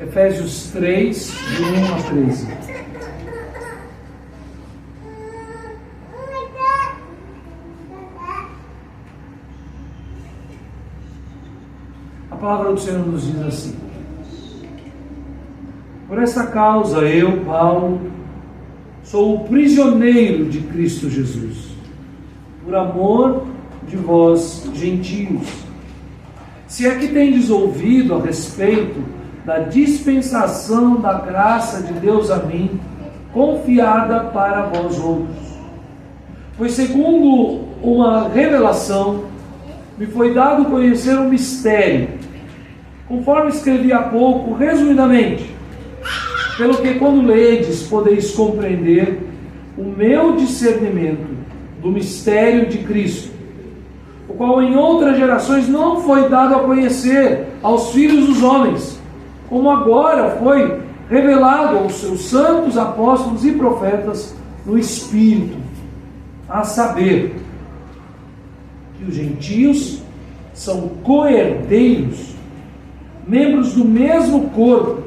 Efésios 3, de 1 a 13. A palavra do Senhor nos diz assim: por esta causa eu, Paulo, sou o prisioneiro de Cristo Jesus, por amor de vós, gentios. Se é que tendes ouvido a respeito da dispensação da graça de Deus a mim, confiada para vós outros. Pois segundo uma revelação, me foi dado conhecer um mistério, conforme escrevi há pouco, resumidamente, pelo que quando ledes podeis compreender o meu discernimento do mistério de Cristo, o qual em outras gerações não foi dado a conhecer aos filhos dos homens, como agora foi revelado aos seus santos apóstolos e profetas no Espírito, a saber, que os gentios são co-herdeiros, membros do mesmo corpo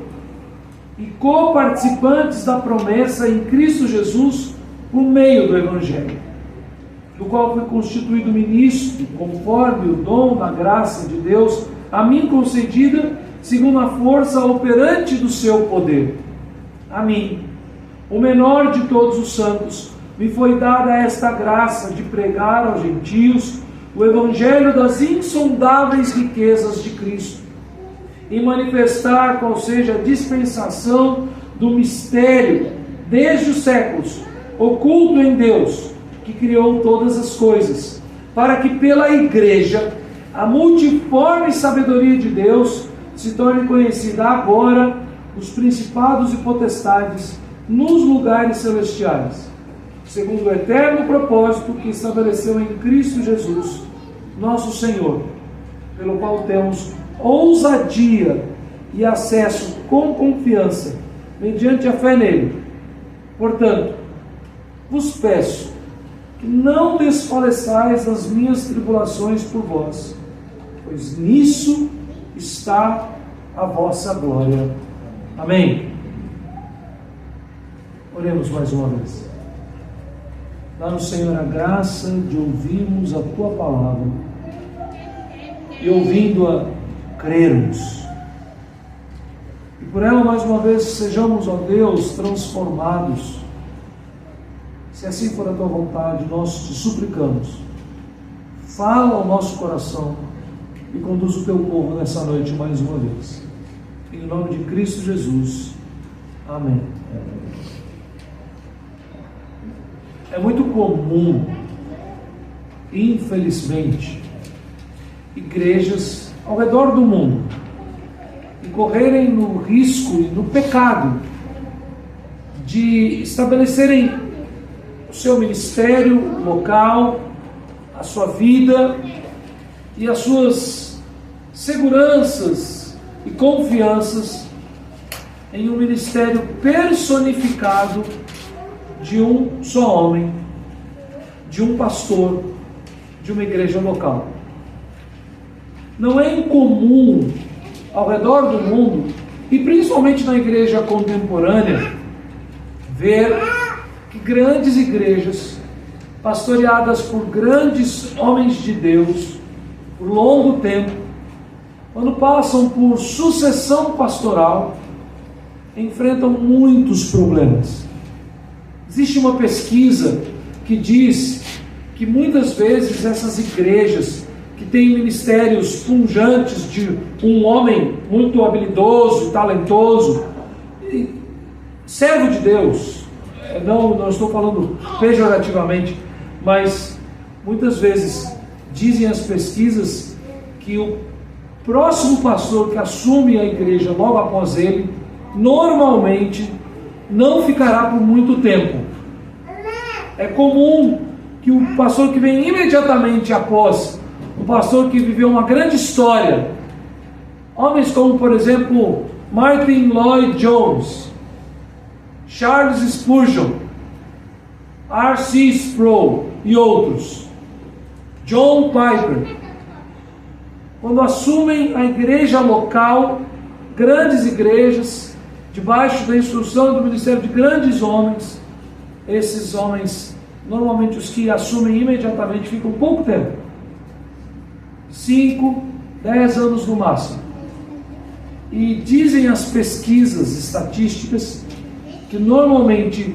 e co-participantes da promessa em Cristo Jesus por meio do Evangelho, do qual fui constituído ministro, conforme o dom da graça de Deus a mim concedida, segundo a força operante do seu poder. A mim, o menor de todos os santos, me foi dada esta graça de pregar aos gentios o evangelho das insondáveis riquezas de Cristo, e manifestar qual seja a dispensação do mistério, desde os séculos, oculto em Deus, que criou todas as coisas, para que pela Igreja a multiforme sabedoria de Deus se torne conhecida agora os principados e potestades nos lugares celestiais, segundo o eterno propósito que estabeleceu em Cristo Jesus, nosso Senhor, pelo qual temos ousadia e acesso com confiança, mediante a fé nele. Portanto, vos peço que não desfaleçais nas minhas tribulações por vós, pois nisso está a vossa glória. Amém. Oremos mais uma vez. Dá-nos, Senhor, a graça de ouvirmos a Tua palavra e, ouvindo-a, crermos. E por ela, mais uma vez, sejamos, ó Deus, transformados. Se assim for a Tua vontade, nós te suplicamos. Fala ao nosso coração e conduz o Teu povo nessa noite mais uma vez. Em nome de Cristo Jesus. Amém. É muito comum, infelizmente, igrejas ao redor do mundo incorrerem no risco e no pecado de estabelecerem o seu ministério local, a sua vida e as suas seguranças e confianças em um ministério personificado de um só homem, de um pastor, de uma igreja local. Não é incomum ao redor do mundo, e principalmente na igreja contemporânea, ver que grandes igrejas, pastoreadas por grandes homens de Deus, por longo tempo, quando passam por sucessão pastoral, enfrentam muitos problemas. Existe uma pesquisa que diz que muitas vezes essas igrejas que têm ministérios pujantes de um homem muito habilidoso, talentoso, servo de Deus, não estou falando pejorativamente, mas muitas vezes dizem as pesquisas que o próximo pastor que assume a igreja logo após ele, normalmente não ficará por muito tempo. É comum que o pastor que vem imediatamente após um pastor que viveu uma grande história, homens como, por exemplo, Martin Lloyd-Jones, Charles Spurgeon, R.C. Sproul e outros, John Piper, quando assumem a igreja local, grandes igrejas, debaixo da instrução do ministério de grandes homens. Esses homens, normalmente os que assumem imediatamente, ficam pouco tempo, 5, 10 anos no máximo. E dizem as pesquisas estatísticas que normalmente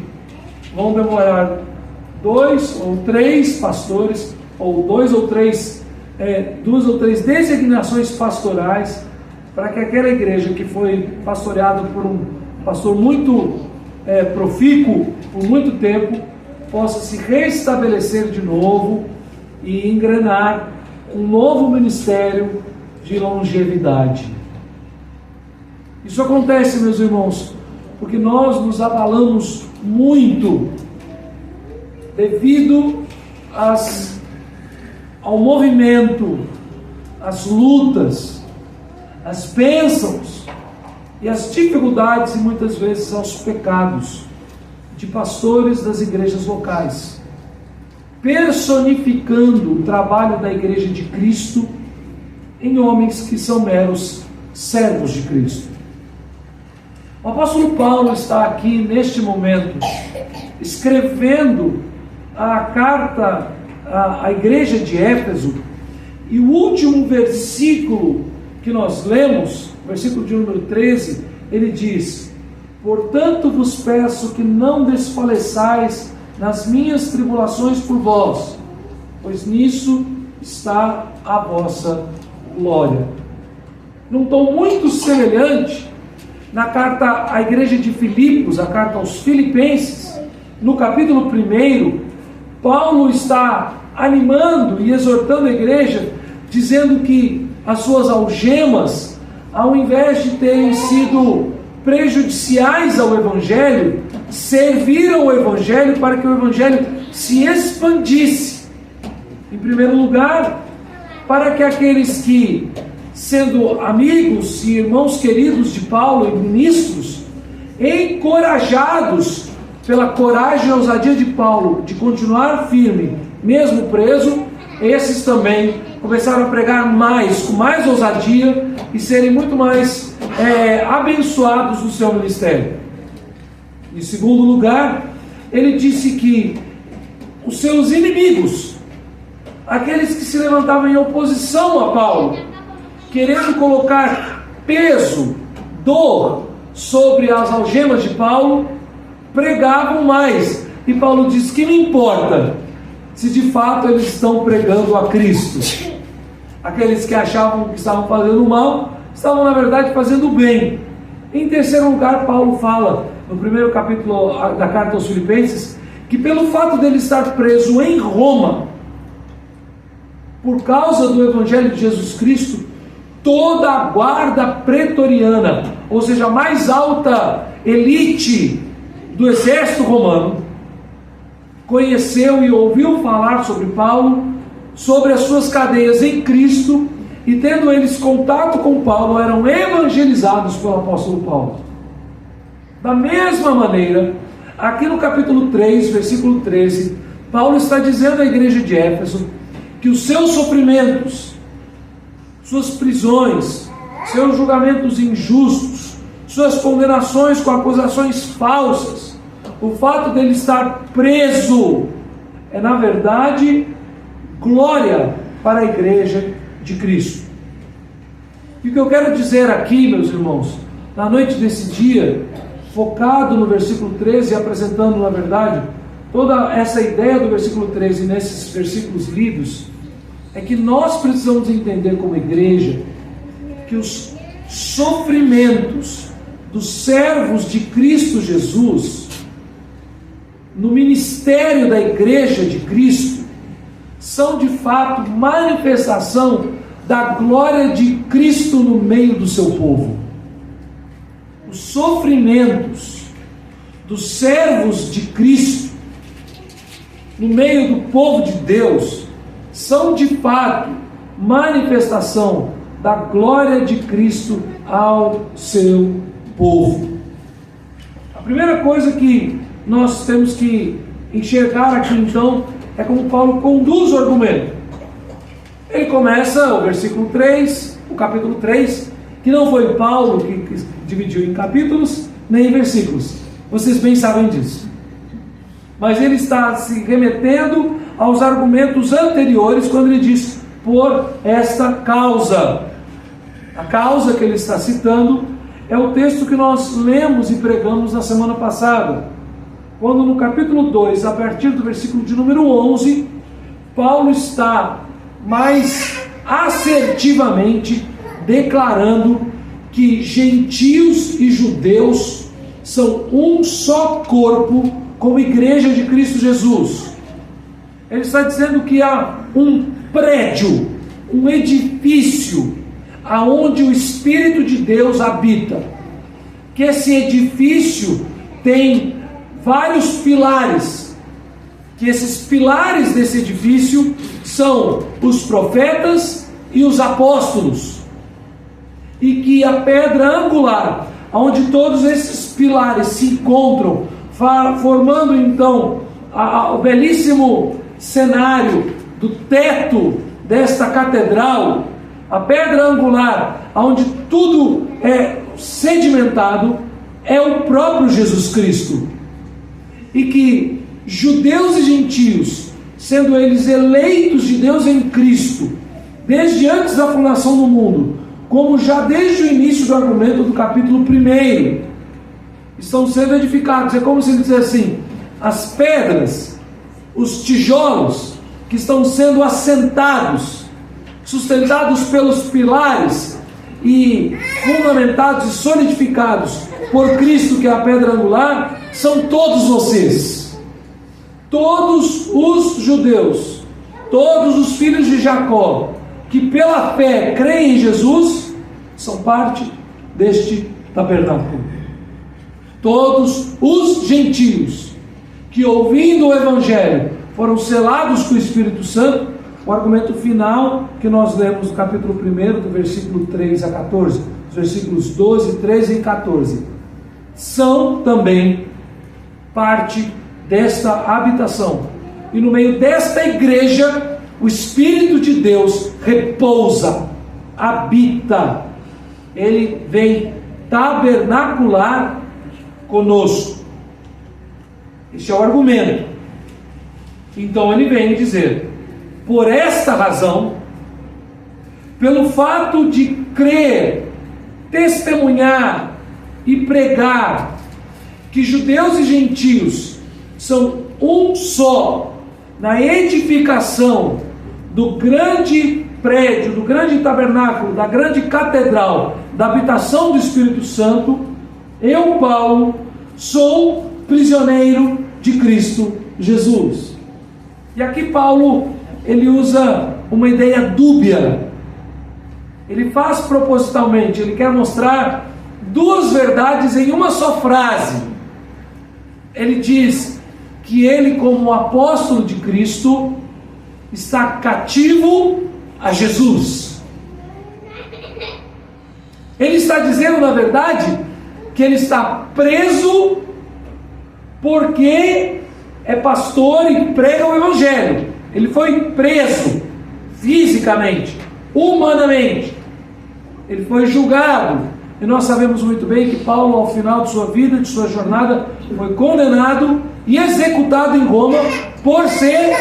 vão demorar 2 ou 3 pastores, ou 2 ou 3 designações pastorais, para que aquela igreja que foi pastoreada por um pastor muito profícuo por muito tempo, possa se restabelecer de novo e engrenar um novo ministério de longevidade. Isso acontece, meus irmãos, porque nós nos abalamos muito devido ao movimento, às lutas, às bênçãos e às dificuldades e muitas vezes aos pecados de pastores das igrejas locais, personificando o trabalho da igreja de Cristo em homens que são meros servos de Cristo. O apóstolo Paulo está aqui neste momento escrevendo a carta à igreja de Éfeso, e o último versículo que nós lemos, versículo de número 13, ele diz: portanto vos peço que não desfaleçais nas minhas tribulações por vós, pois nisso está a vossa glória. Num tom muito semelhante, na carta à igreja de Filipos, a carta aos Filipenses, no capítulo 1, Paulo está animando e exortando a igreja, dizendo que as suas algemas, ao invés de terem sido prejudiciais ao Evangelho, serviram ao Evangelho para que o Evangelho se expandisse. Em primeiro lugar, para que aqueles que, sendo amigos e irmãos queridos de Paulo e ministros, encorajados pela coragem e ousadia de Paulo de continuar firme, mesmo preso, esses também começaram a pregar mais, com mais ousadia, e serem muito mais abençoados no seu ministério. Em segundo lugar, ele disse que os seus inimigos, aqueles que se levantavam em oposição a Paulo, querendo colocar peso, dor sobre as algemas de Paulo, pregavam mais. E Paulo diz: que me importa se de fato eles estão pregando a Cristo? Aqueles que achavam que estavam fazendo mal, estavam na verdade fazendo bem. Em terceiro lugar, Paulo fala no primeiro capítulo da carta aos Filipenses, que pelo fato dele estar preso em Roma, por causa do Evangelho de Jesus Cristo, toda a guarda pretoriana, ou seja, a mais alta elite do exército romano, conheceu e ouviu falar sobre Paulo, sobre as suas cadeias em Cristo, e tendo eles contato com Paulo, eram evangelizados pelo apóstolo Paulo. Da mesma maneira, aqui no capítulo 3, versículo 13, Paulo está dizendo à igreja de Éfeso que os seus sofrimentos, suas prisões, seus julgamentos injustos, suas condenações com acusações falsas, o fato dele estar preso, é na verdade glória para a igreja de Cristo. E o que eu quero dizer aqui, meus irmãos, na noite desse dia, focado no versículo 13, apresentando na verdade toda essa ideia do versículo 13 nesses versículos lidos, é que nós precisamos entender como igreja que os sofrimentos dos servos de Cristo Jesus no ministério da igreja de Cristo são de fato manifestação da glória de Cristo no meio do seu povo. Os sofrimentos dos servos de Cristo no meio do povo de Deus são de fato manifestação da glória de Cristo ao seu povo. A primeira coisa que nós temos que enxergar aqui então é como Paulo conduz o argumento. Ele começa o versículo 3, o capítulo 3, que não foi Paulo que dividiu em capítulos nem em versículos. Vocês bem sabem disso. Mas ele está se remetendo aos argumentos anteriores quando ele diz por esta causa. A causa que ele está citando é o texto que nós lemos e pregamos na semana passada, quando no capítulo 2, a partir do versículo de número 11, Paulo está mais assertivamente declarando que gentios e judeus são um só corpo como igreja de Cristo Jesus. Ele está dizendo que há um prédio, um edifício, aonde o Espírito de Deus habita. Que esse edifício tem vários pilares. Que esses pilares desse edifício são os profetas e os apóstolos. E que a pedra angular, onde todos esses pilares se encontram, formando então o belíssimo cenário do teto desta catedral, a pedra angular, onde tudo é sedimentado, é o próprio Jesus Cristo. E que judeus e gentios, sendo eles eleitos de Deus em Cristo, desde antes da fundação do mundo, como já desde o início do argumento do capítulo 1, estão sendo edificados. É como se ele dissesse assim: as pedras, os tijolos que estão sendo assentados, sustentados pelos pilares e fundamentados e solidificados por Cristo, que é a pedra angular, são todos vocês, todos os judeus, todos os filhos de Jacó, que pela fé creem em Jesus, são parte deste tabernáculo. Todos os gentios que, ouvindo o Evangelho, foram selados com o Espírito Santo. O argumento final que nós lemos no capítulo 1, do versículo 3 a 14, os versículos 12, 13 e 14, são também parte desta habitação. E no meio desta igreja, o Espírito de Deus repousa, habita. Ele vem tabernacular conosco. Este é o argumento. Então ele vem dizer: por esta razão, pelo fato de crer, testemunhar e pregar que judeus e gentios são um só na edificação do grande prédio, do grande tabernáculo, da grande catedral, da habitação do Espírito Santo, eu, Paulo, sou prisioneiro de Cristo Jesus. E aqui Paulo, ele usa uma ideia dúbia. Ele faz propositalmente, ele quer mostrar duas verdades em uma só frase. Ele diz que ele, como apóstolo de Cristo, está cativo a Jesus. Ele está dizendo, na verdade, que ele está preso porque é pastor e prega o Evangelho. Ele foi preso fisicamente, humanamente. Ele foi julgado. E nós sabemos muito bem que Paulo, ao final de sua vida, de sua jornada, foi condenado e executado em Roma por ser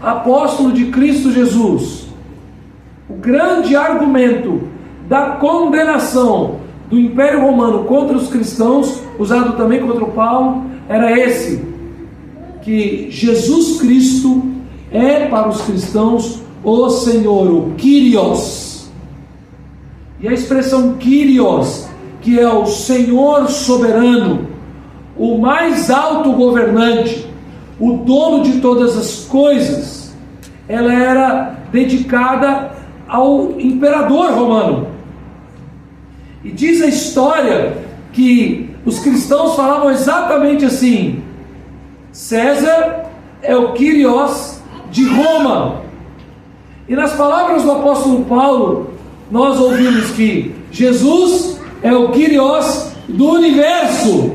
apóstolo de Cristo Jesus. O grande argumento da condenação do Império Romano contra os cristãos, usado também contra o Paulo, era esse: que Jesus Cristo é para os cristãos o Senhor, o Kyrios. E a expressão Kyrios, que é o Senhor soberano, o mais alto governante, o dono de todas as coisas, ela era dedicada ao imperador romano. E diz a história que os cristãos falavam exatamente assim: César é o Kyrios de Roma. E nas palavras do apóstolo Paulo, nós ouvimos que Jesus é o Kyrios do universo.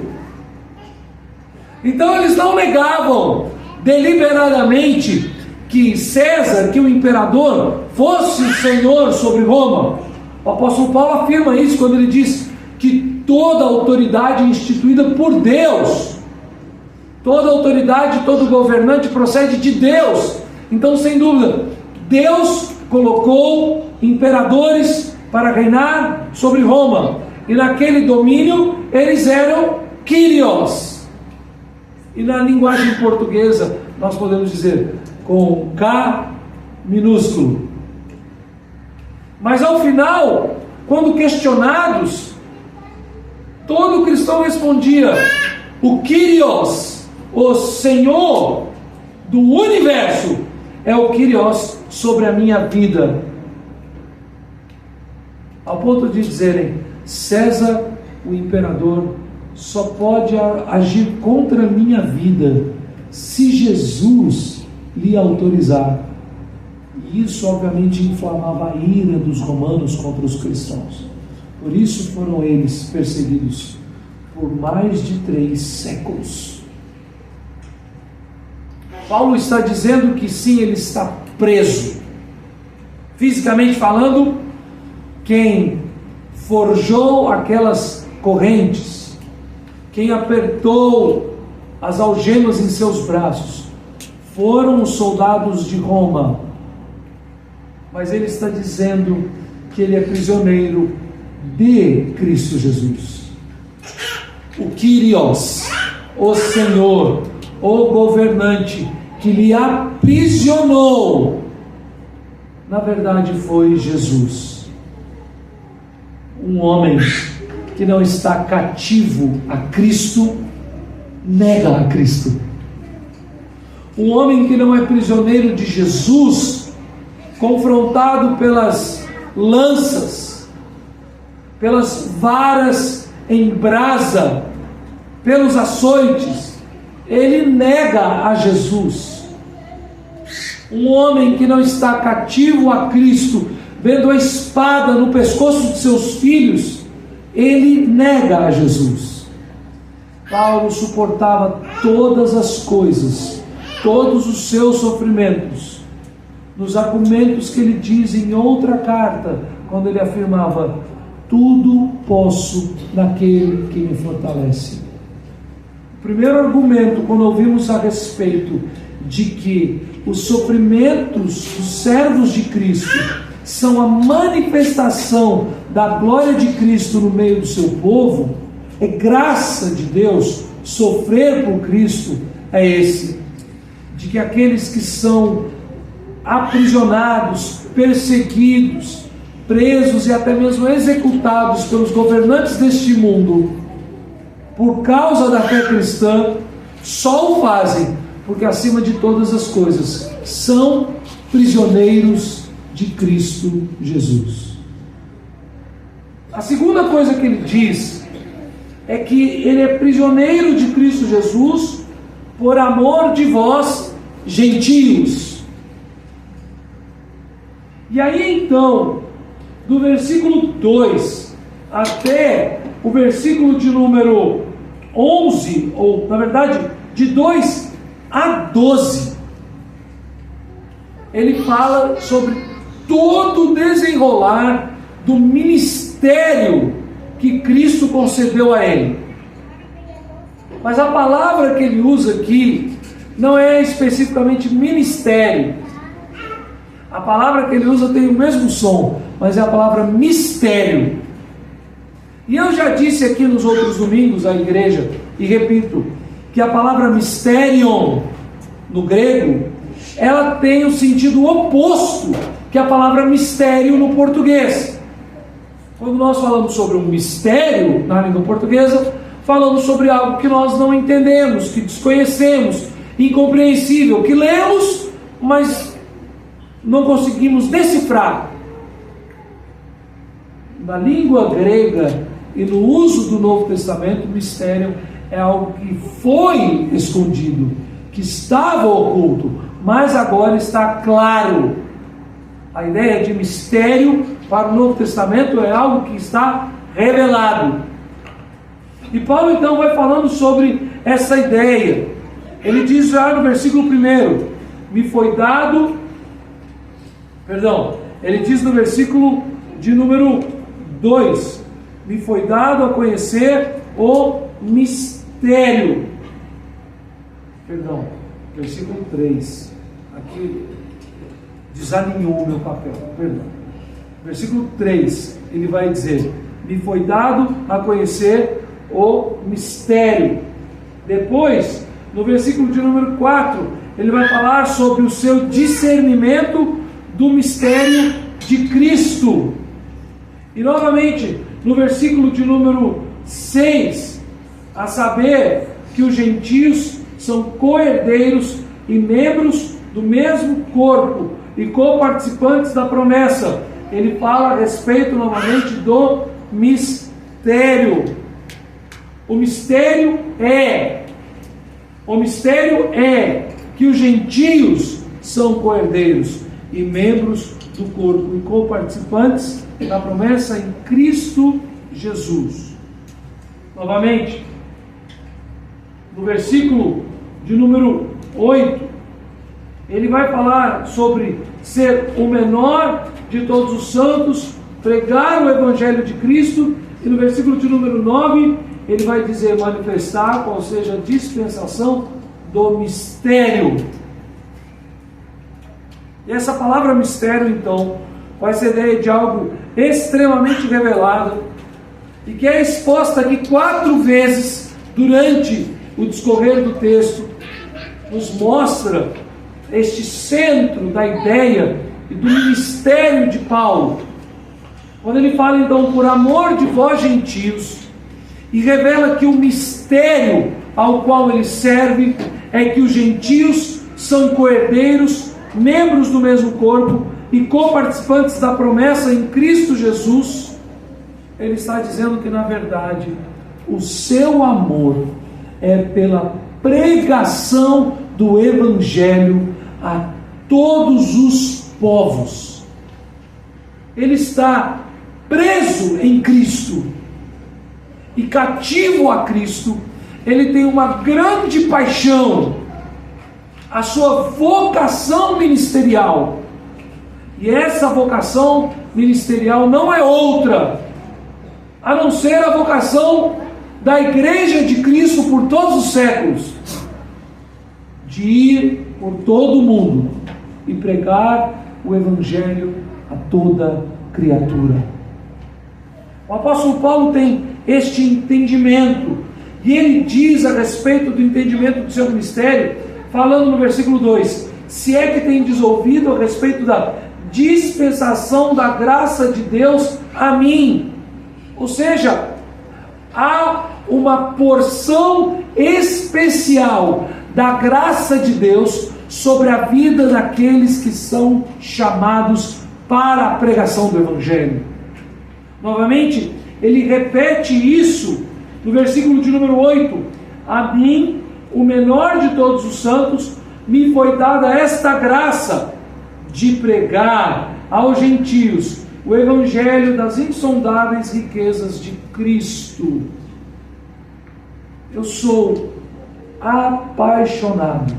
Então eles não negavam deliberadamente que César, que o imperador, fosse o Senhor sobre Roma. O apóstolo Paulo afirma isso quando ele diz que toda autoridade é instituída por Deus. Toda autoridade, todo governante procede de Deus. Então, sem dúvida, Deus colocou imperadores para reinar sobre Roma. E naquele domínio, eles eram Kyrios. E na linguagem portuguesa, nós podemos dizer com K minúsculo. Mas ao final, quando questionados, todo cristão respondia: o Kyrios, o Senhor do universo, é o Kyrios sobre a minha vida. Ao ponto de dizerem: César, o imperador, só pode agir contra a minha vida se Jesus lhe autorizar. E isso obviamente inflamava a ira dos romanos contra os cristãos. Por isso foram eles perseguidos por mais de 3 séculos. Paulo está dizendo que sim, ele está preso. Fisicamente falando, quem forjou aquelas correntes, quem apertou as algemas em seus braços, foram os soldados de Roma. Mas ele está dizendo que ele é prisioneiro de Cristo Jesus. O Kyrios, o Senhor, o governante que lhe aprisionou, na verdade foi Jesus. Um homem que não está cativo a Cristo, nega a Cristo. Um homem que não é prisioneiro de Jesus, confrontado pelas lanças, pelas varas em brasa, pelos açoites, ele nega a Jesus. Um homem que não está cativo a Cristo, vendo a espada no pescoço de seus filhos, ele nega a Jesus. Paulo suportava todas as coisas, todos os seus sofrimentos, nos argumentos que ele diz em outra carta, quando ele afirmava: tudo posso naquele que me fortalece. O primeiro argumento, quando ouvimos a respeito de que os sofrimentos dos servos de Cristo são a manifestação da glória de Cristo no meio do seu povo, é graça de Deus sofrer por Cristo, é esse, de que aqueles que são aprisionados, perseguidos, presos e até mesmo executados pelos governantes deste mundo, por causa da fé cristã, só o fazem porque acima de todas as coisas são prisioneiros de Cristo Jesus. A segunda coisa que ele diz é que ele é prisioneiro de Cristo Jesus por amor de vós, gentios. E aí então, do versículo 2 até o versículo de número 11, ou na verdade de 2 a 12, ele fala sobre todo o desenrolar do ministério que Cristo concedeu a ele. Mas a palavra que ele usa aqui não é especificamente ministério. A palavra que ele usa tem o mesmo som, mas é a palavra mistério. E eu já disse aqui nos outros domingos à igreja, e repito, que a palavra mysterion, no grego, ela tem o sentido oposto que a palavra mistério no português. Quando nós falamos sobre um mistério na língua portuguesa, falamos sobre algo que nós não entendemos, que desconhecemos, incompreensível, que lemos, mas não conseguimos decifrar. Na língua grega e no uso do Novo Testamento, mistério é algo que foi escondido, que estava oculto, mas agora está claro. A ideia de mistério para o Novo Testamento é algo que está revelado. E Paulo então vai falando sobre essa ideia. Ele diz já no versículo 1, ele diz no versículo de número 2, me foi dado a conhecer o mistério. Perdão, versículo 3. Aqui desalinhou o meu papel. Perdão. Versículo 3, ele vai dizer: me foi dado a conhecer o mistério. Depois, no versículo de número 4, ele vai falar sobre o seu discernimento do mistério de Cristo. E novamente, no versículo de número 6, a saber que os gentios são co-herdeiros e membros do mesmo corpo e co-participantes da promessa. Ele fala a respeito novamente do mistério. O mistério é que os gentios são co-herdeiros e membros do corpo e co-participantes da promessa em Cristo Jesus. Novamente, no versículo de número 8, ele vai falar sobre ser o menor de todos os santos, pregar o Evangelho de Cristo, e no versículo de número 9, ele vai dizer manifestar, qual seja a dispensação do mistério. E essa palavra mistério, então, com essa ideia de algo extremamente revelado, e que é exposta aqui 4 vezes durante o discorrer do texto, nos mostra este centro da ideia e do ministério de Paulo. Quando ele fala então, por amor de vós gentios, e revela que o mistério ao qual ele serve é que os gentios são co-herdeiros, membros do mesmo corpo e co-participantes da promessa em Cristo Jesus. Ele está dizendo que, na verdade, o seu amor é pela pregação do Evangelho a todos os povos. Ele está preso em Cristo e cativo a Cristo. Ele tem uma grande paixão, a sua vocação ministerial. E essa vocação ministerial não é outra a não ser a vocação da Igreja de Cristo por todos os séculos, de ir por todo o mundo e pregar o Evangelho a toda criatura. O apóstolo Paulo tem este entendimento, e ele diz a respeito do entendimento do seu ministério, falando no versículo 2: se é que tendes ouvido a respeito da dispensação da graça de Deus a mim. Ou seja, há uma porção especial da graça de Deus sobre a vida daqueles que são chamados para a pregação do Evangelho. Novamente, ele repete isso no versículo de número 8: a mim, o menor de todos os santos, me foi dada esta graça de pregar aos gentios o Evangelho das insondáveis riquezas de Cristo. Eu sou apaixonado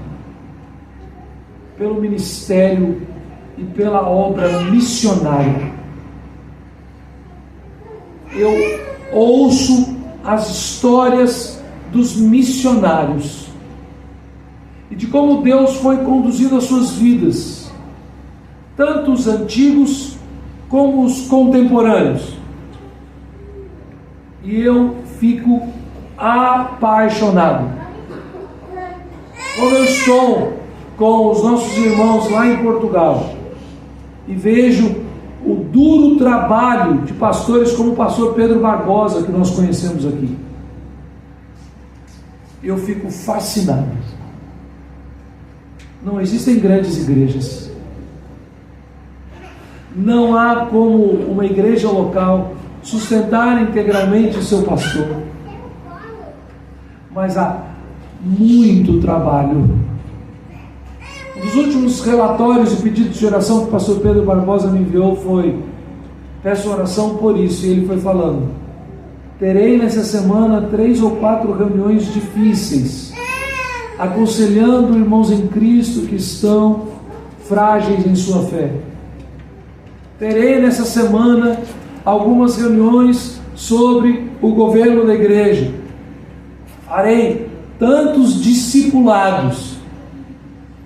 pelo ministério e pela obra missionária. Eu ouço as histórias dos missionários e de como Deus foi conduzindo as suas vidas, tanto os antigos como os contemporâneos, e eu fico apaixonado. Quando eu estou com os nossos irmãos lá em Portugal e vejo o duro trabalho de pastores como o pastor Pedro Barbosa, que nós conhecemos aqui, eu fico fascinado. Não existem grandes igrejas, não há como uma igreja local sustentar integralmente o seu pastor, mas há muito trabalho. Um dos últimos relatórios e pedidos de oração que o pastor Pedro Barbosa me enviou foi: peço oração por isso. E ele foi falando: terei nessa semana 3 ou 4 reuniões difíceis, aconselhando irmãos em Cristo que estão frágeis em sua fé. Terei nessa semana algumas reuniões sobre o governo da igreja. Farei tantos discipulados.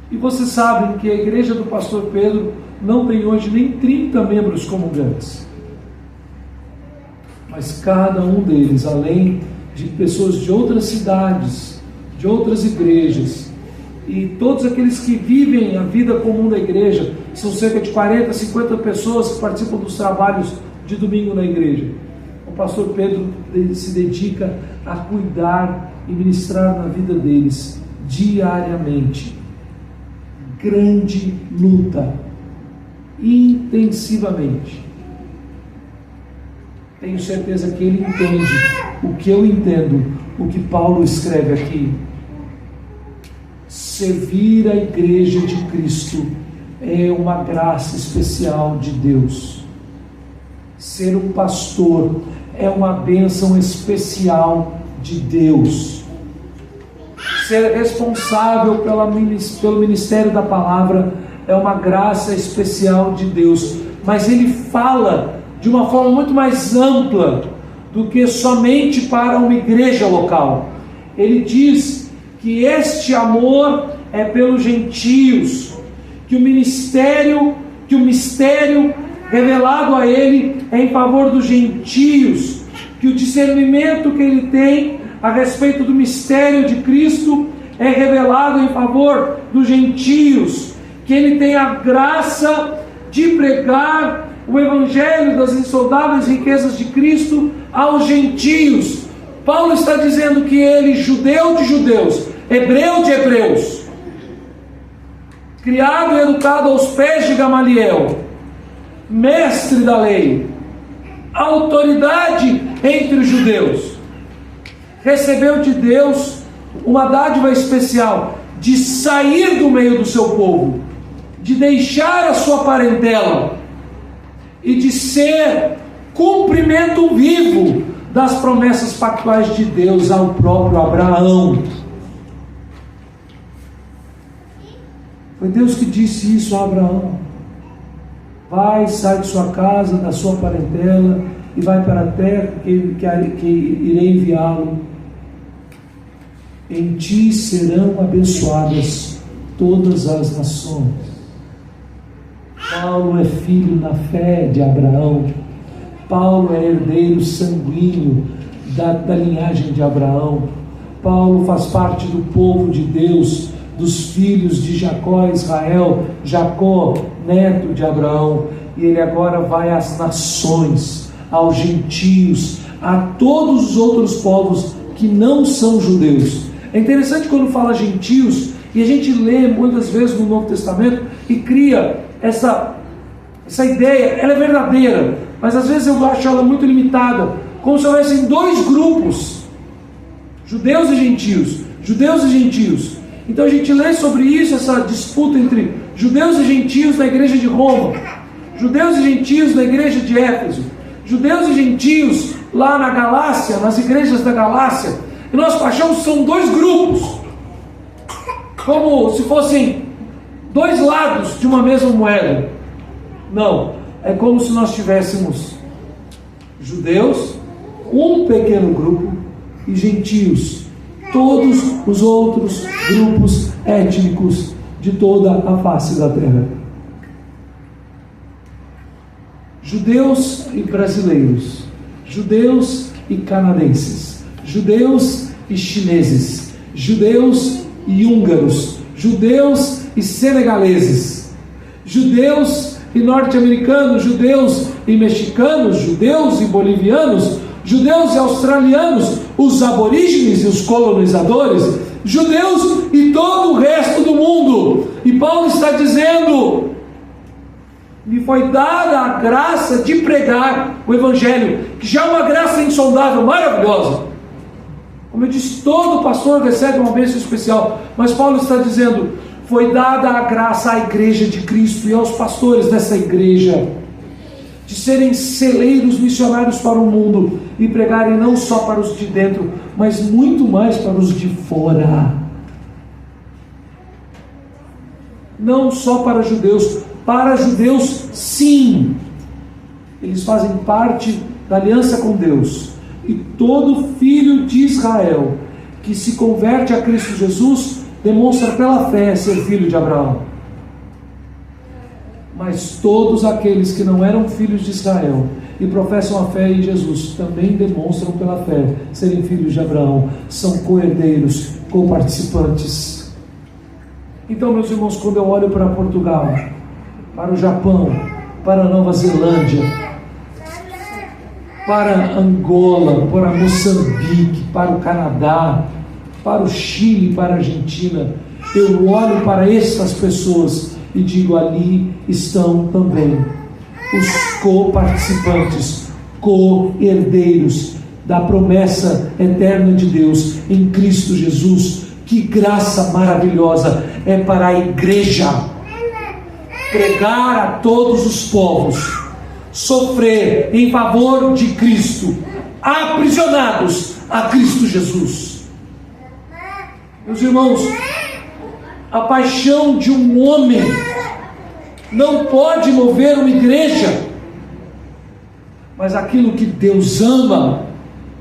E vocês sabem que a igreja do pastor Pedro não tem hoje nem 30 membros comungantes. Mas cada um deles, além de pessoas de outras cidades, de outras igrejas, e todos aqueles que vivem a vida comum da igreja, são cerca de 40, 50 pessoas que participam dos trabalhos de domingo na igreja. O pastor Pedro se dedica a cuidar e ministrar na vida deles diariamente. Grande luta, intensivamente. Tenho certeza que ele entende o que eu entendo, o que Paulo escreve aqui. Servir a igreja de Cristo é uma graça especial de Deus. Ser um pastor é uma bênção especial de Deus. Ser responsável pelo ministério da palavra é uma graça especial de Deus. Mas ele fala de uma forma muito mais ampla do que somente para uma igreja local. Ele diz que este amor é pelos gentios, que o mistério revelado a ele é em favor dos gentios, que o discernimento que ele tem a respeito do mistério de Cristo é revelado em favor dos gentios, que ele tem a graça de pregar o evangelho das insondáveis riquezas de Cristo aos gentios. Paulo está dizendo que ele, judeu de judeus, hebreu de hebreus, criado e educado aos pés de Gamaliel, mestre da lei, autoridade entre os judeus, recebeu de Deus uma dádiva especial de sair do meio do seu povo, de deixar a sua parentela e de ser cumprimento vivo das promessas pactuais de Deus ao próprio Abraão. Foi Deus que disse isso a Abraão: vai, sai de sua casa, da sua parentela, e vai para a terra que irei enviá-lo. Em ti serão abençoadas todas as nações. Paulo é filho na fé de Abraão. Paulo é herdeiro sanguíneo da linhagem de Abraão. Paulo faz parte do povo de Deus, dos filhos de Jacó, Israel, Jacó, neto de Abraão. E ele agora vai às nações, aos gentios, a todos os outros povos que não são judeus. É interessante quando fala gentios, e a gente lê muitas vezes no Novo Testamento e cria essa ideia. Ela é verdadeira, mas às vezes eu acho ela muito limitada, como se houvessem dois grupos, judeus e gentios, judeus e gentios. Então a gente lê sobre isso, essa disputa entre judeus e gentios na igreja de Roma, judeus e gentios na igreja de Éfeso, judeus e gentios lá na Galácia, nas igrejas da Galácia. E nós achamos que são dois grupos, como se fossem dois lados de uma mesma moeda. Não, é como se nós tivéssemos judeus, um pequeno grupo, e gentios, todos os outros grupos étnicos de toda a face da terra. Judeus e brasileiros, judeus e canadenses, judeus e chineses, judeus e húngaros, judeus e senegaleses, judeus e norte-americanos, judeus e mexicanos, judeus e bolivianos, judeus e australianos, os aborígenes e os colonizadores, judeus e todo o resto do mundo. E Paulo está dizendo: me foi dada a graça de pregar o evangelho, que já é uma graça insondável, maravilhosa. Como eu disse, todo pastor recebe uma bênção especial, mas Paulo está dizendo: foi dada a graça à igreja de Cristo e aos pastores dessa igreja, de serem celeiros missionários para o mundo e pregarem não só para os de dentro, mas muito mais para os de fora. Não só para judeus sim, eles fazem parte da aliança com Deus. E todo filho de Israel que se converte a Cristo Jesus demonstra pela fé ser filho de Abraão. Mas todos aqueles que não eram filhos de Israel e professam a fé em Jesus também demonstram pela fé serem filhos de Abraão, são co-herdeiros, co-participantes. Então, meus irmãos, quando eu olho para Portugal, para o Japão, para a Nova Zelândia, para Angola, para Moçambique, para o Canadá, para o Chile, para a Argentina, eu olho para essas pessoas e digo: ali estão também os co-participantes, co-herdeiros da promessa eterna de Deus em Cristo Jesus. Que graça maravilhosa é para a igreja pregar a todos os povos, sofrer em favor de Cristo, aprisionados a Cristo Jesus. Meus irmãos, a paixão de um homem não pode mover uma igreja, mas aquilo que Deus ama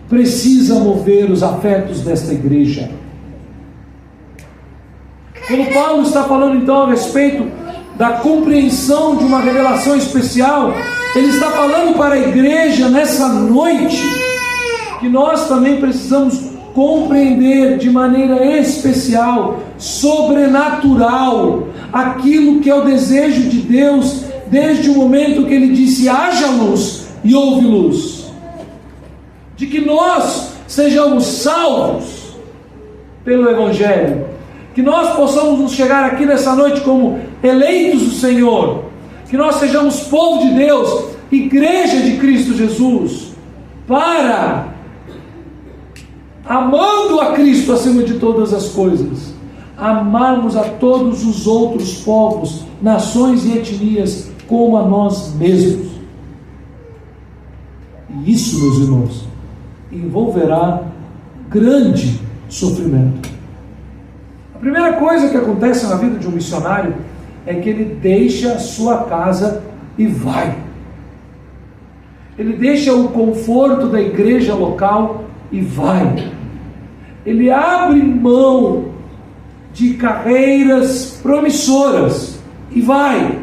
precisa mover os afetos desta igreja. Quando Paulo está falando então a respeito da compreensão de uma revelação especial, ele está falando para a igreja nessa noite que nós também precisamos compreender de maneira especial, sobrenatural, aquilo que é o desejo de Deus desde o momento que ele disse: haja luz e houve luz. De que nós sejamos salvos pelo Evangelho, que nós possamos nos chegar aqui nessa noite como eleitos do Senhor, que nós sejamos povo de Deus, igreja de Cristo Jesus, para, amando a Cristo acima de todas as coisas, amarmos a todos os outros povos, nações e etnias como a nós mesmos. E isso, meus irmãos, envolverá grande sofrimento. A primeira coisa que acontece na vida de um missionário é que ele deixa a sua casa e vai. Ele deixa o conforto da igreja local e vai. Ele abre mão de carreiras promissoras e vai.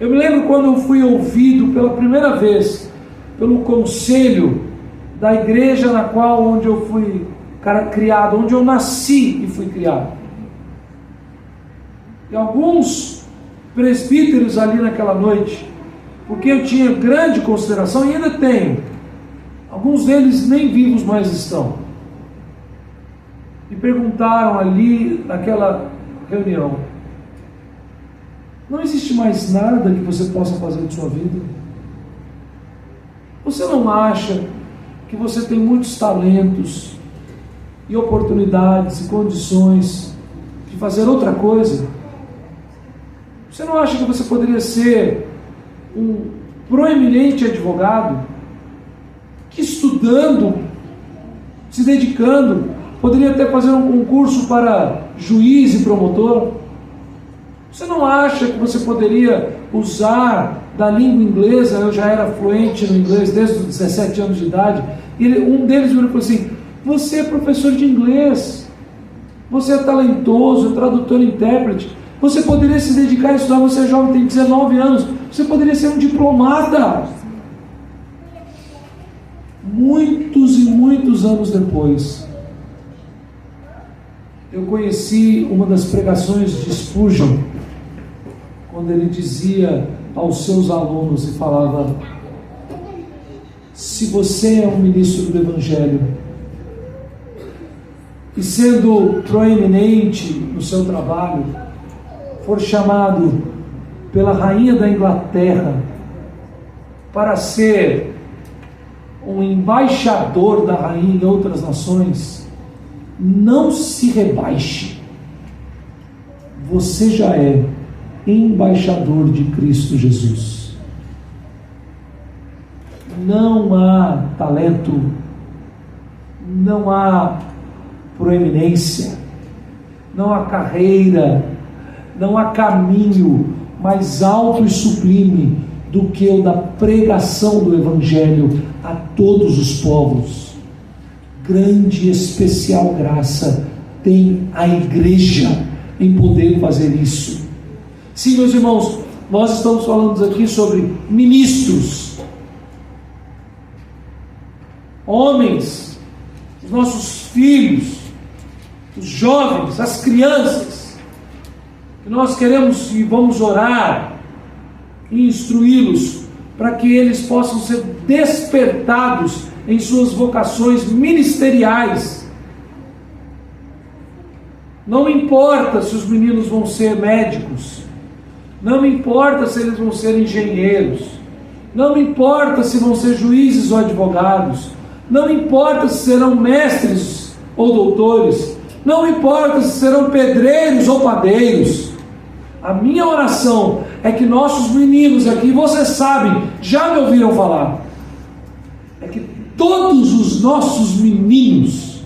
Eu me lembro quando eu fui ouvido pela primeira vez pelo conselho da igreja na qual onde eu fui criado, onde eu nasci e fui criado. E alguns presbíteros ali naquela noite, porque eu tinha grande consideração e ainda tenho, alguns deles nem vivos mais estão, me perguntaram ali naquela reunião: não existe mais nada que você possa fazer de sua vida? Você não acha que você tem muitos talentos e oportunidades e condições de fazer outra coisa? Você não acha que você poderia ser um proeminente advogado que, estudando, se dedicando, poderia até fazer um concurso para juiz e promotor? Você não acha que você poderia usar da língua inglesa? Eu já era fluente no inglês desde os 17 anos de idade. E um deles me falou assim: você é professor de inglês, você é talentoso, tradutor e intérprete, você poderia se dedicar a estudar, você é jovem, tem 19 anos, você poderia ser um diplomata. Muitos e muitos anos depois, eu conheci uma das pregações de Spurgeon, quando ele dizia aos seus alunos e falava: se você é um ministro do Evangelho e sendo proeminente no seu trabalho, for chamado pela rainha da Inglaterra para ser um embaixador da rainha em outras nações, não se rebaixe. Você já é embaixador de Cristo Jesus. Não há talento, não há proeminência, não há carreira, não há caminho mais alto e sublime do que o da pregação do Evangelho a todos os povos. Grande e especial graça tem a igreja em poder fazer isso. Sim, meus irmãos, nós estamos falando aqui sobre ministros, homens, os nossos filhos, os jovens, as crianças, que nós queremos e vamos orar e instruí-los para que eles possam ser despertados em suas vocações ministeriais. Não me importa se os meninos vão ser médicos, não me importa se eles vão ser engenheiros, não me importa se vão ser juízes ou advogados, não me importa se serão mestres ou doutores, não me importa se serão pedreiros ou padeiros. A minha oração é que nossos meninos aqui, vocês sabem, já me ouviram falar, é que todos os nossos meninos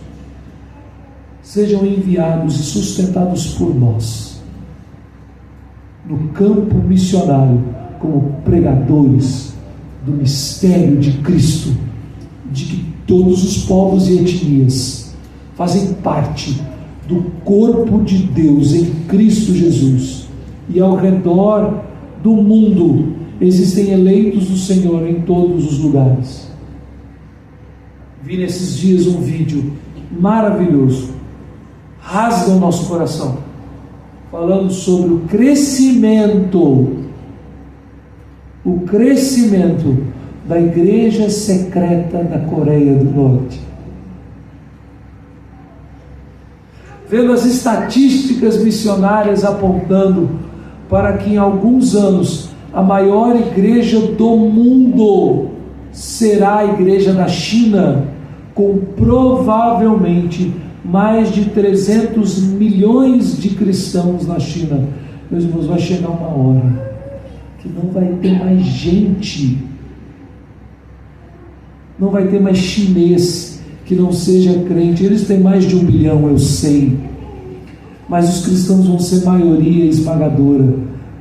sejam enviados e sustentados por nós no campo missionário como pregadores do mistério de Cristo, de que todos os povos e etnias fazem parte do corpo de Deus em Cristo Jesus, e ao redor do mundo existem eleitos do Senhor em todos os lugares. Vi nesses dias um vídeo maravilhoso, rasga o nosso coração, falando sobre o crescimento da igreja secreta da Coreia do Norte. Vendo as estatísticas missionárias apontando para que em alguns anos a maior igreja do mundo será a igreja da China, com provavelmente mais de 300 milhões de cristãos na China. Meus irmãos, vai chegar uma hora que não vai ter mais gente, não vai ter mais chinês que não seja crente. Eles têm mais de 1 bilhão, eu sei, mas os cristãos vão ser maioria esmagadora.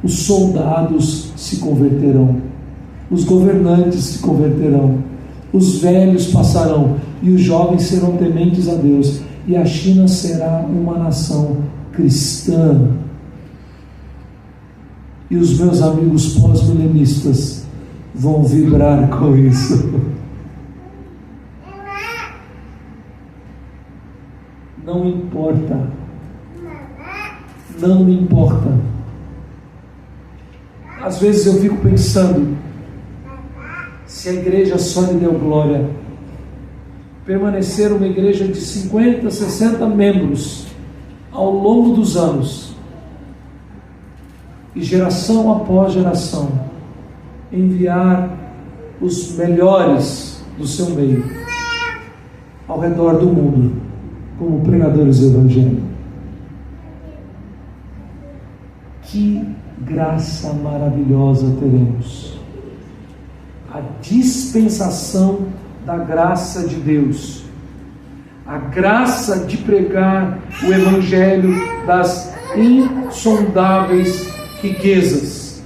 Os soldados se converterão, os governantes se converterão, os velhos passarão e os jovens serão tementes a Deus, e a China será uma nação cristã. E os meus amigos pós-milenistas vão vibrar com isso. Não importa, não importa. Às vezes eu fico pensando, se a igreja só lhe deu glória, permanecer uma igreja de 50, 60 membros ao longo dos anos, e geração após geração enviar os melhores do seu meio ao redor do mundo como pregadores do Evangelho. Que graça maravilhosa teremos! A dispensação da graça de Deus, a graça de pregar o Evangelho das insondáveis riquezas.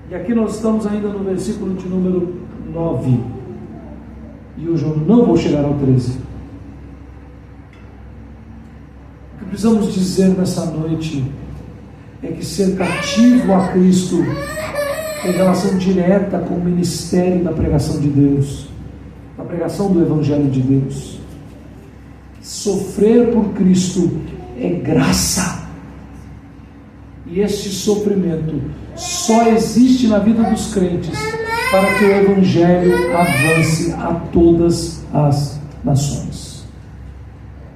E aqui nós estamos ainda no versículo de número 9, e hoje eu não vou chegar ao 13. O que precisamos dizer nessa noite é que ser cativo a Cristo tem relação direta com o ministério da pregação de Deus, da pregação do Evangelho de Deus. Sofrer por Cristo é graça, e este sofrimento só existe na vida dos crentes para que o Evangelho avance a todas as nações.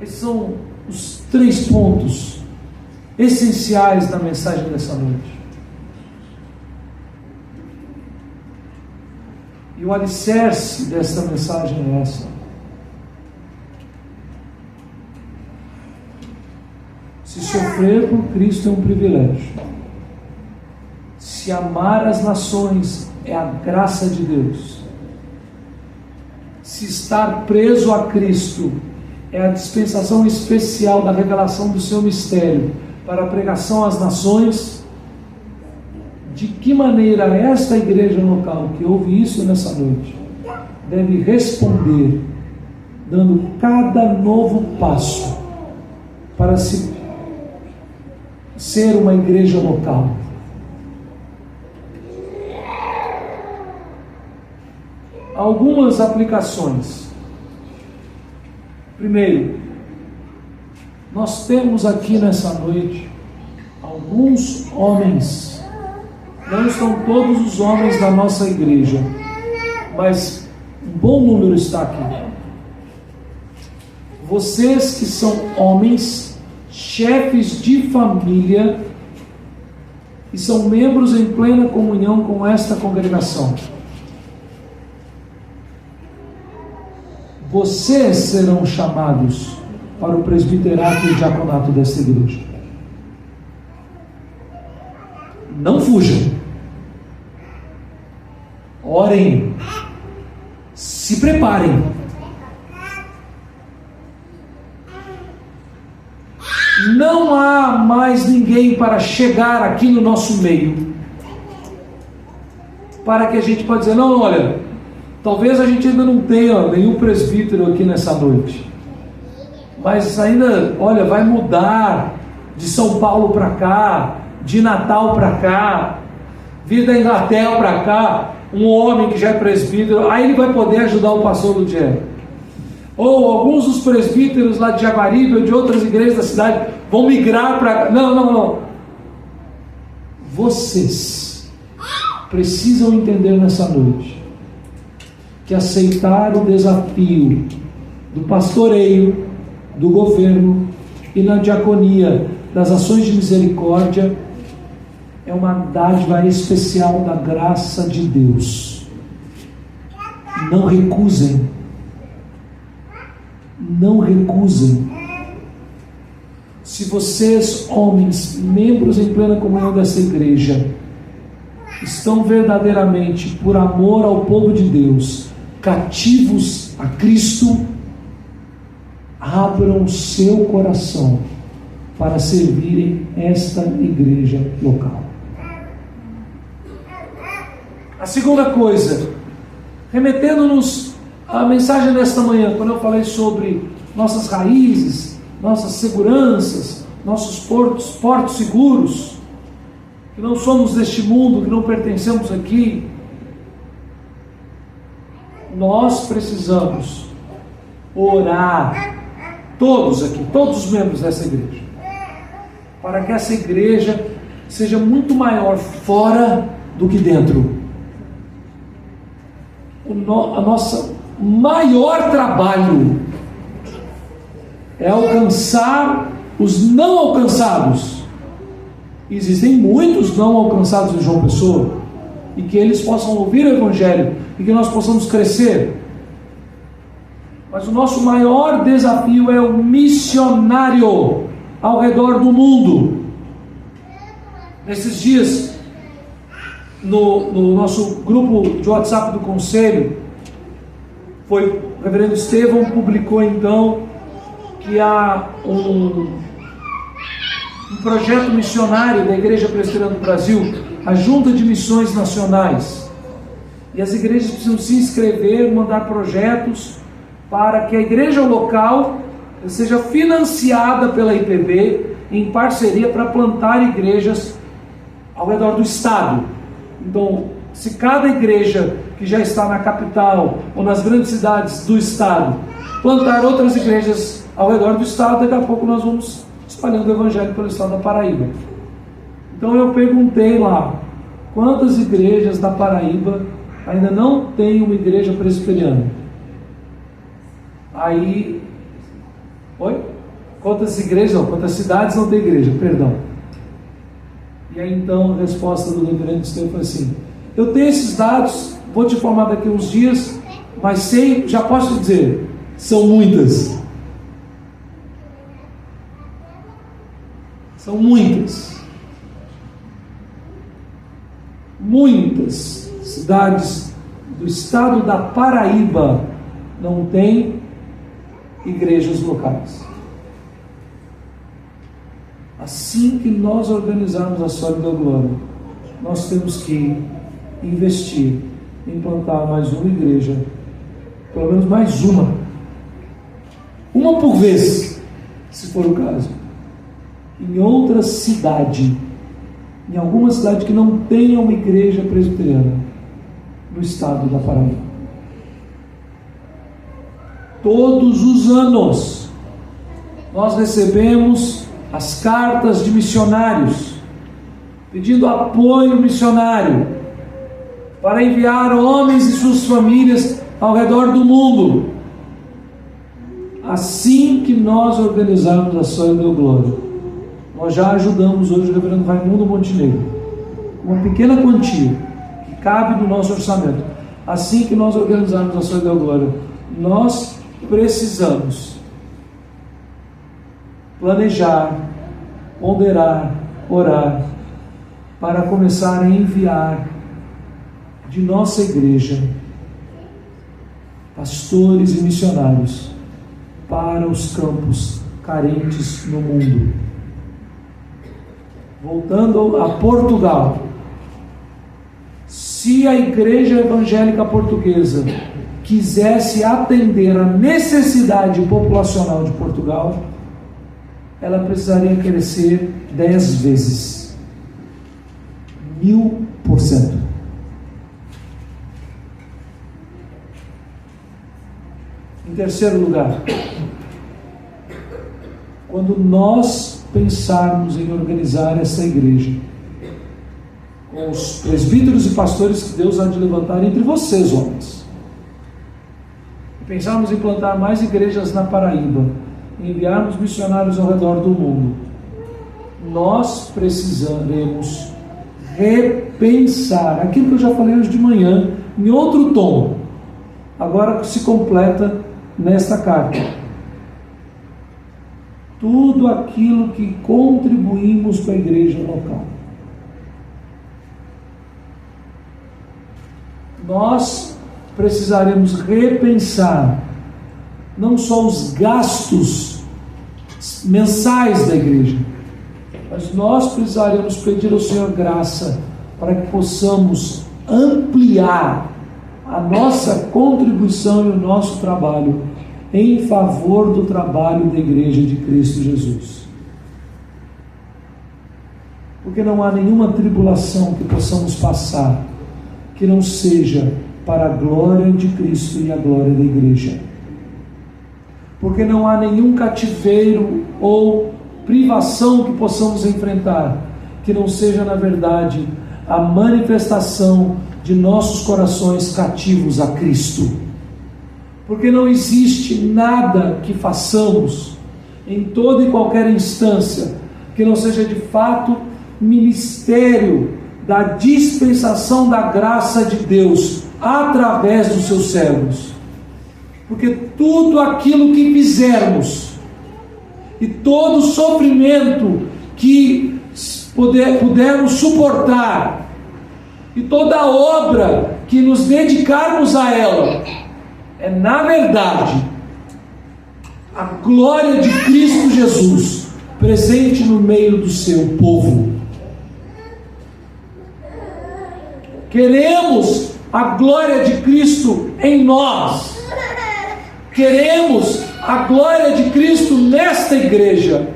Esses são os 3 pontos essenciais da mensagem dessa noite. E o alicerce desta mensagem é essa: se sofrer por Cristo é um privilégio, se amar as nações é a graça de Deus, se estar preso a Cristo é a dispensação especial da revelação do seu mistério para a pregação às nações, de que maneira esta igreja local que ouve isso nessa noite deve responder, dando cada novo passo para ser uma igreja local. Algumas aplicações. Primeiro, nós temos aqui nessa noite alguns homens, não estão todos os homens da nossa igreja, mas um bom número está aqui. Vocês que são homens, chefes de família, e são membros em plena comunhão com esta congregação. Vocês serão chamados para o presbiterato e diaconato desta igreja. Não fujam. Orem. Se preparem. Não há mais ninguém para chegar aqui no nosso meio, para que a gente possa dizer, não, olha, talvez a gente ainda não tenha nenhum presbítero aqui nessa noite, mas ainda, olha, vai mudar de São Paulo para cá, de Natal para cá, vir da Inglaterra para cá, um homem que já é presbítero, aí ele vai poder ajudar o pastor Ludier. Ou alguns dos presbíteros lá de Jaguaribe ou de outras igrejas da cidade vão migrar para... Não. Vocês precisam entender nessa noite que aceitar o desafio do pastoreio, do governo e na diaconia das ações de misericórdia é uma dádiva especial da graça de Deus. Não recusem. Não recusem. Se vocês, homens, membros em plena comunhão dessa igreja, estão verdadeiramente, por amor ao povo de Deus, cativos a Cristo, abram seu coração para servirem esta igreja local. A segunda coisa, remetendo-nos à mensagem desta manhã, quando eu falei sobre nossas raízes, nossas seguranças, nossos portos seguros, que não somos deste mundo, que não pertencemos aqui, nós precisamos orar, todos aqui, todos os membros dessa igreja, para que essa igreja seja muito maior fora do que dentro. A nossa maior trabalho é alcançar os não alcançados. Existem muitos não alcançados em João Pessoa, e que eles possam ouvir o Evangelho e que nós possamos crescer. Mas o nosso maior desafio é o missionário ao redor do mundo. Nesses dias, no nosso grupo de WhatsApp do Conselho, o reverendo Estevão publicou então que há um projeto missionário da Igreja Presbiteriana do Brasil, a Junta de Missões Nacionais, e as igrejas precisam se inscrever, mandar projetos para que a igreja local seja financiada pela IPB em parceria para plantar igrejas ao redor do estado. Então, se cada igreja que já está na capital ou nas grandes cidades do estado plantar outras igrejas ao redor do estado, daqui a pouco nós vamos espalhando o evangelho pelo estado da Paraíba. Então eu perguntei lá, quantas igrejas da Paraíba ainda não tem uma igreja presbiteriana? Aí, quantas cidades não tem igreja, perdão. E aí então a resposta do reverendo Estevão foi assim: eu tenho esses dados, vou te informar daqui a uns dias, mas já posso dizer, são muitas. São muitas. Muitas cidades do estado da Paraíba não têm igrejas locais. Assim que nós organizarmos a Sólida Glória, nós temos que investir em plantar mais uma igreja, pelo menos mais uma por vez, se for o caso, em outra cidade, em alguma cidade que não tenha uma igreja presbiteriana no estado da Paraíba. Todos os anos nós recebemos as cartas de missionários pedindo apoio missionário para enviar homens e suas famílias ao redor do mundo. Assim que nós organizarmos a Soil Deu Glória, nós já ajudamos hoje o reverendo Raimundo Montenegro, uma pequena quantia que cabe no nosso orçamento. Assim que nós organizarmos a Soil Deu Glória, nós precisamos planejar, ponderar, orar, para começar a enviar de nossa igreja pastores e missionários para os campos carentes no mundo. Voltando a Portugal, se a Igreja Evangélica Portuguesa quisesse atender a necessidade populacional de Portugal, ela precisaria crescer 10 vezes, 1000%. Em terceiro lugar, quando nós pensarmos em organizar essa igreja, com os presbíteros e pastores que Deus há de levantar entre vocês, homens, e pensarmos em plantar mais igrejas na Paraíba, enviarmos missionários ao redor do mundo, nós precisaremos repensar aquilo que eu já falei hoje de manhã, em outro tom, agora se completa nesta carta. Tudo aquilo que contribuímos para a igreja local. Nós precisaremos repensar não só os gastos mensais da igreja, mas nós precisaremos pedir ao Senhor graça para que possamos ampliar a nossa contribuição e o nosso trabalho em favor do trabalho da Igreja de Cristo Jesus. Porque não há nenhuma tribulação que possamos passar que não seja para a glória de Cristo e a glória da Igreja. Porque não há nenhum cativeiro ou privação que possamos enfrentar que não seja, na verdade, a manifestação de nossos corações cativos a Cristo. Porque não existe nada que façamos em toda e qualquer instância que não seja de fato ministério da dispensação da graça de Deus através dos seus servos. Porque tudo aquilo que fizermos e todo sofrimento que pudermos suportar e toda obra que nos dedicarmos a ela é, na verdade, a glória de Cristo Jesus presente no meio do seu povo. Queremos a glória de Cristo em nós. Queremos a glória de Cristo nesta igreja.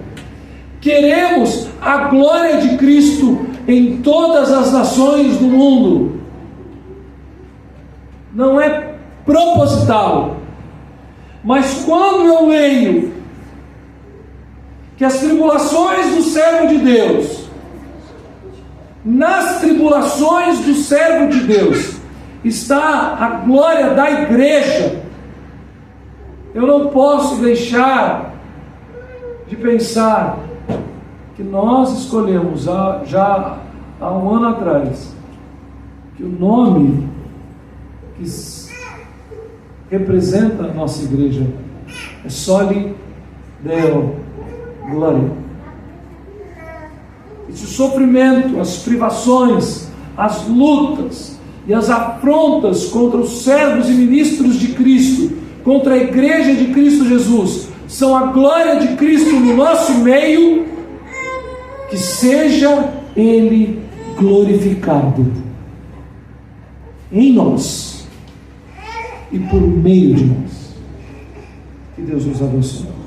Queremos a glória de Cristo em todas as nações do mundo. Não é proposital. Mas quando eu leio que as tribulações do servo de Deus, nas tribulações do servo de Deus, está a glória da igreja, eu não posso deixar de pensar que nós escolhemos já há um ano atrás que o nome que representa a nossa igreja é Soli Deo Glória. Esse sofrimento, as privações, as lutas e as afrontas contra os servos e ministros de Cristo, contra a igreja de Cristo Jesus, são a glória de Cristo no nosso meio, que seja Ele glorificado em nós e por meio de nós. Que Deus nos abençoe.